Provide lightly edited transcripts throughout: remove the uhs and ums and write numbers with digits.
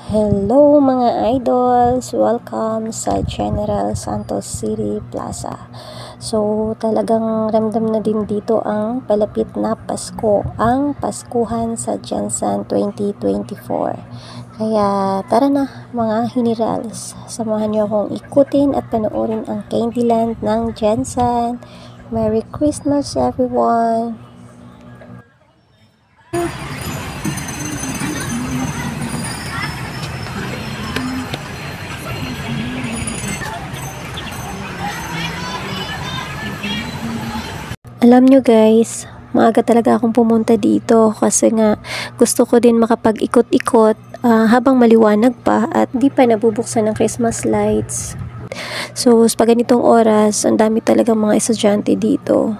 Hello mga idols! Welcome sa General Santos City Plaza. So talagang ramdam na din dito ang palapit na Pasko, ang Paskuhan sa Jensan 2024. Kaya tara na mga Generals, samahan niyo akong ikutin at panoorin ang Candyland ng Jensan. Merry Christmas everyone! Alam nyo guys, maaga talaga akong pumunta dito kasi nga gusto ko din makapag-ikot-ikot habang maliwanag pa at di pa nabubuksan ng Christmas lights. So, sa ganitong oras, ang dami talaga mga estudyante dito.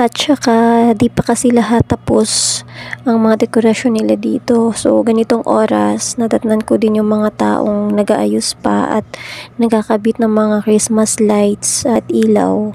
At saka, di pa kasi lahat tapos ang mga dekorasyon nila dito. So, ganitong oras, natatnan ko din yung mga taong nag-aayos pa at nagkakabit ng mga Christmas lights at ilaw.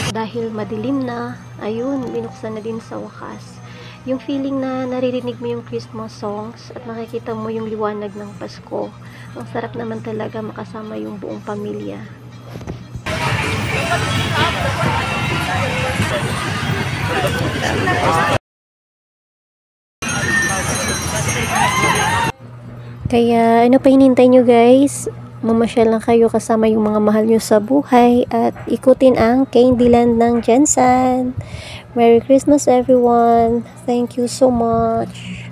Dahil madilim na, ayun, binuksan na din sa wakas. Yung feeling na naririnig mo yung Christmas songs at nakikita mo yung liwanag ng Pasko. Ang sarap naman talaga makasama yung buong pamilya. Kaya ano pa hinintay nyo guys? Mamasyal lang kayo kasama yung mga mahal nyo sa buhay at ikutin ang Candyland ng Jensan. Merry Christmas everyone! Thank you so much!